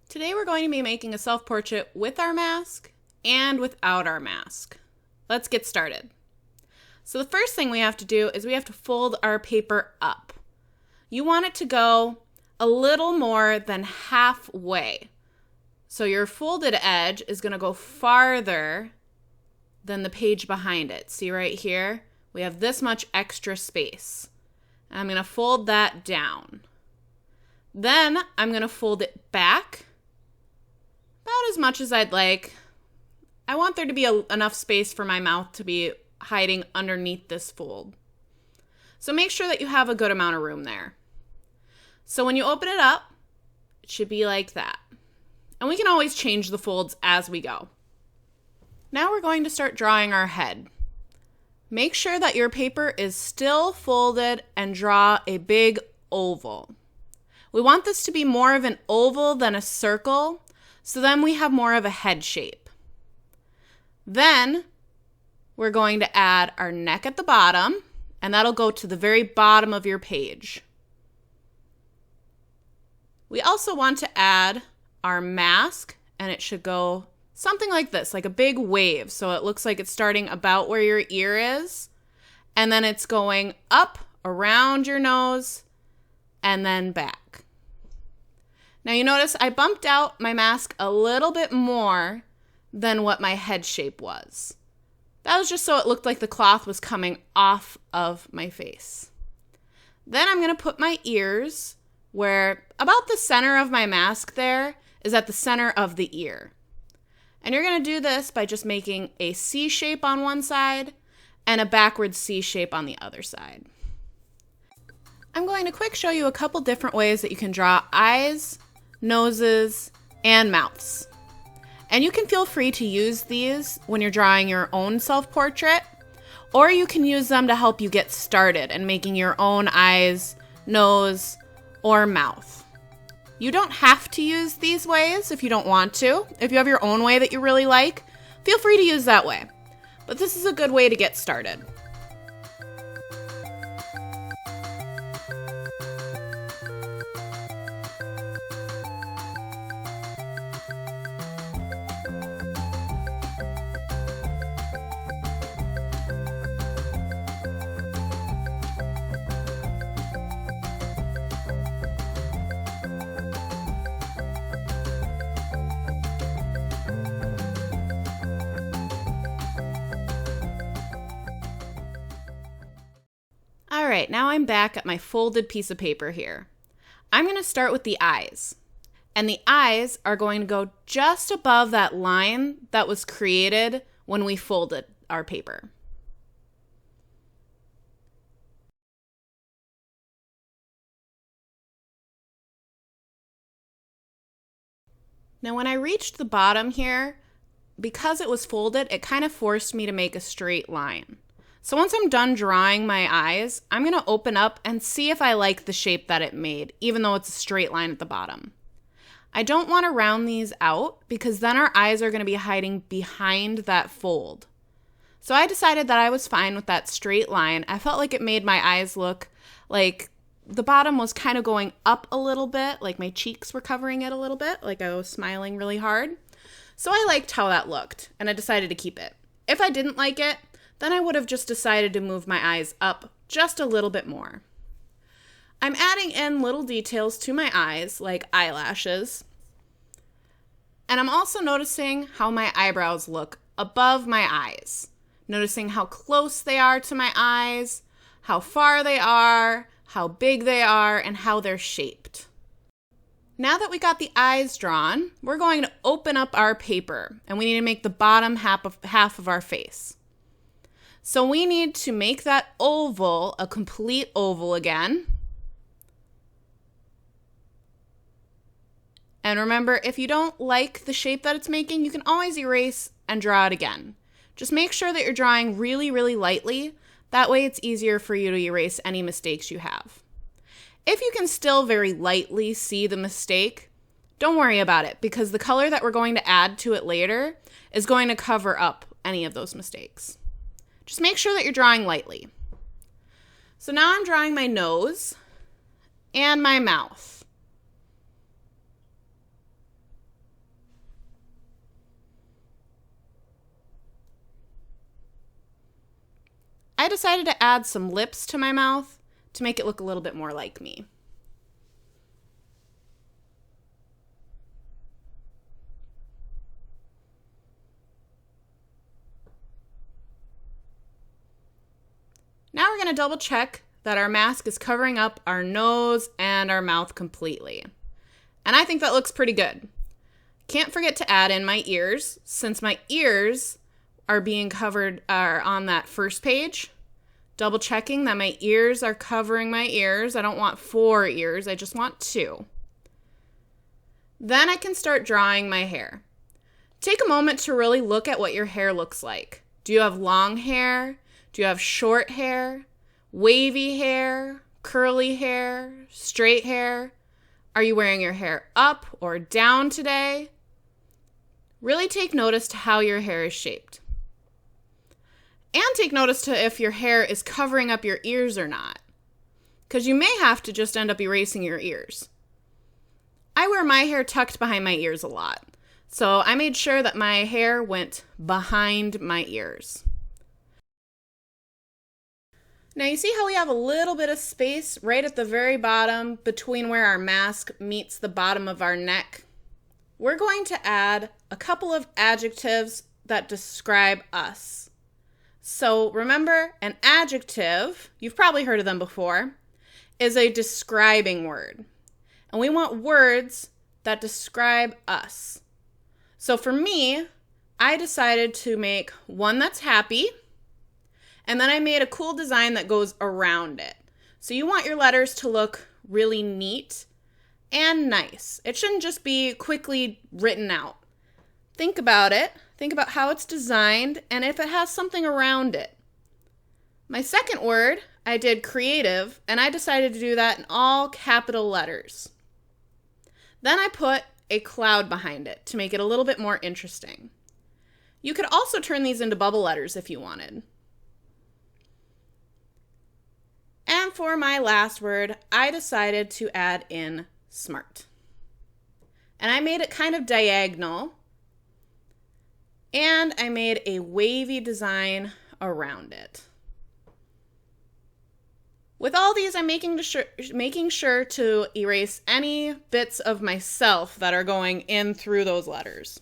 Today we're going to be making a self-portrait with our mask and without our mask. Let's get started. So the first thing we have to do is we have to fold our paper up. You want it to go a little more than halfway. So your folded edge is going to go farther than the page behind it. See right here? We have this much extra space. I'm going to fold that down. Then I'm going to fold it back about as much as I'd like. I want there to be enough space for my mouth to be hiding underneath this fold. So make sure that you have a good amount of room there. So when you open it up, it should be like that. And we can always change the folds as we go. Now we're going to start drawing our head. Make sure that your paper is still folded and draw a big oval. We want this to be more of an oval than a circle, so then we have more of a head shape. Then we're going to add our neck at the bottom, and that'll go to the very bottom of your page. We also want to add our mask, and it should go something like this, like a big wave. So it looks like it's starting about where your ear is, and then it's going up around your nose and then back. Now you notice I bumped out my mask a little bit more than what my head shape was. That was just so it looked like the cloth was coming off of my face. Then I'm going to put my ears where about the center of my mask there is at the center of the ear. And you're going to do this by just making a C shape on one side and a backward C shape on the other side. I'm going to quick show you a couple different ways that you can draw eyes, noses, and mouths. And you can feel free to use these when you're drawing your own self-portrait, or you can use them to help you get started in making your own eyes, nose, or mouth. You don't have to use these ways if you don't want to. If you have your own way that you really like, feel free to use that way. But this is a good way to get started. All right, now I'm back at my folded piece of paper here. I'm going to start with the eyes. And the eyes are going to go just above that line that was created when we folded our paper. Now when I reached the bottom here, because it was folded, it kind of forced me to make a straight line. So once I'm done drawing my eyes, I'm going to open up and see if I like the shape that it made, even though it's a straight line at the bottom. I don't want to round these out because then our eyes are going to be hiding behind that fold. So I decided that I was fine with that straight line. I felt like it made my eyes look like the bottom was kind of going up a little bit, like my cheeks were covering it a little bit, like I was smiling really hard. So I liked how that looked, and I decided to keep it. If I didn't like it, then I would have just decided to move my eyes up just a little bit more. I'm adding in little details to my eyes, like eyelashes. And I'm also noticing how my eyebrows look above my eyes. Noticing how close they are to my eyes, how far they are, how big they are, and how they're shaped. Now that we got the eyes drawn, we're going to open up our paper, and we need to make the bottom half of our face. So we need to make that oval a complete oval again. And remember, if you don't like the shape that it's making, you can always erase and draw it again. Just make sure that you're drawing really, really lightly. That way it's easier for you to erase any mistakes you have. If you can still very lightly see the mistake, don't worry about it because the color that we're going to add to it later is going to cover up any of those mistakes. Just make sure that you're drawing lightly. So now I'm drawing my nose and my mouth. I decided to add some lips to my mouth to make it look a little bit more like me. Now we're going to double check that our mask is covering up our nose and our mouth completely. And I think that looks pretty good. Can't forget to add in my ears, since my ears are being covered on that first page. Double checking that my ears are covering my ears. I don't want 4 ears, I just want 2. Then I can start drawing my hair. Take a moment to really look at what your hair looks like. Do you have long hair? Do you have short hair? Wavy hair? Curly hair? Straight hair? Are you wearing your hair up or down today? Really take notice to how your hair is shaped. And take notice to if your hair is covering up your ears or not, because you may have to just end up erasing your ears. I wear my hair tucked behind my ears a lot, so I made sure that my hair went behind my ears. Now you see how we have a little bit of space right at the very bottom between where our mask meets the bottom of our neck? We're going to add a couple of adjectives that describe us. So remember, an adjective, you've probably heard of them before, is a describing word. And we want words that describe us. So for me, I decided to make one that's happy, and then I made a cool design that goes around it. So you want your letters to look really neat and nice. It shouldn't just be quickly written out. Think about it. Think about how it's designed and if it has something around it. My second word, I did creative, and I decided to do that in all capital letters. Then I put a cloud behind it to make it a little bit more interesting. You could also turn these into bubble letters if you wanted. And for my last word, I decided to add in smart. And I made it kind of diagonal, and I made a wavy design around it. With all these, I'm making sure to erase any bits of myself that are going in through those letters.